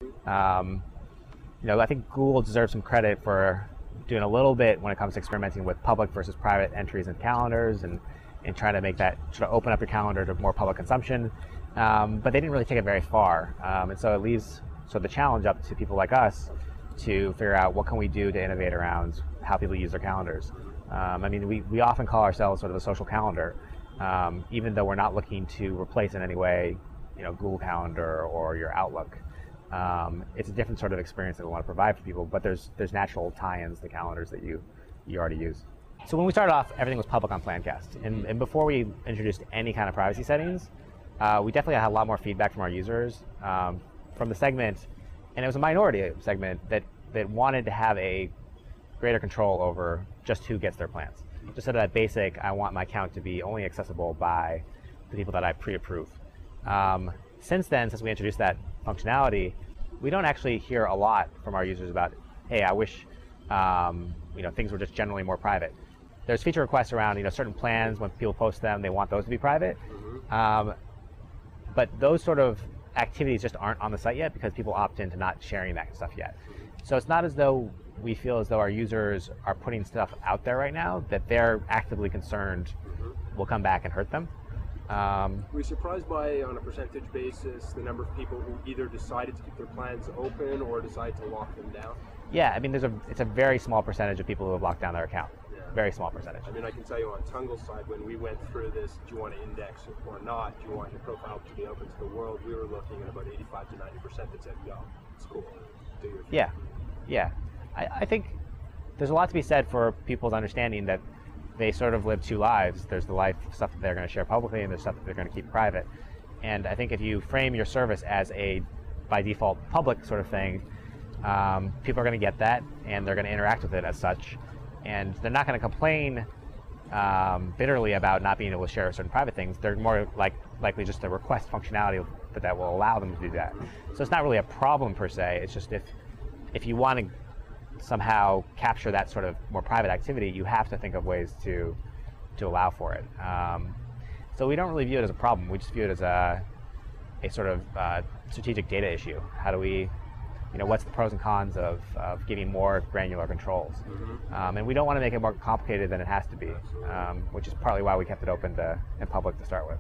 I think Google deserves some credit for doing a little bit when it comes to experimenting with public versus private entries in calendars and trying to make that sort of open up your calendar to more public consumption. But they didn't really take it very far. And so it leaves the challenge up to people like us to figure out what can we do to innovate around how people use their calendars. We often call ourselves sort of a social calendar, even though we're not looking to replace in any way, Google Calendar or your Outlook. It's a different sort of experience that we want to provide for people, but there's natural tie-ins to calendars that you already use. So when we started off, everything was public on Plancast, and before we introduced any kind of privacy settings, we definitely had a lot more feedback from our users, from the segment, and it was a minority segment that wanted to have a greater control over just who gets their plans. Just sort of that basic, I want my account to be only accessible by the people that I pre-approve. Since then, since we introduced that functionality, we don't actually hear a lot from our users about, hey, I wish things were just generally more private. There's feature requests around certain plans. When people post them, they want those to be private. But those sort of activities just aren't on the site yet because people opt into not sharing that stuff yet. So it's not as though we feel as though our users are putting stuff out there right now that they're actively concerned will come back and hurt them. Were you surprised by, on a percentage basis, the number of people who either decided to keep their plans open or decided to lock them down? Yeah, it's a very small percentage of people who have locked down their account. Yeah. Very small percentage. I can tell you on Tungle's side, when we went through this, do you want to index or not? Do you want your profile to be open to the world? We were looking at about 85 to 90% that said, no, it's cool. Do your thing. Yeah. I think there's a lot to be said for people's understanding that they sort of live two lives. There's the life stuff that they're going to share publicly, and there's stuff that they're going to keep private. And I think if you frame your service as a, by default, public sort of thing, people are going to get that, and they're going to interact with it as such. And they're not going to complain bitterly about not being able to share certain private things. They're more likely just to request functionality that will allow them to do that. So it's not really a problem per se. It's just if you want to somehow capture that sort of more private activity, you have to think of ways to allow for it. So we don't really view it as a problem. We just view it as a sort of strategic data issue. How do we, what's the pros and cons of giving more granular controls? And we don't want to make it more complicated than it has to be, which is partly why we kept it open and public to start with.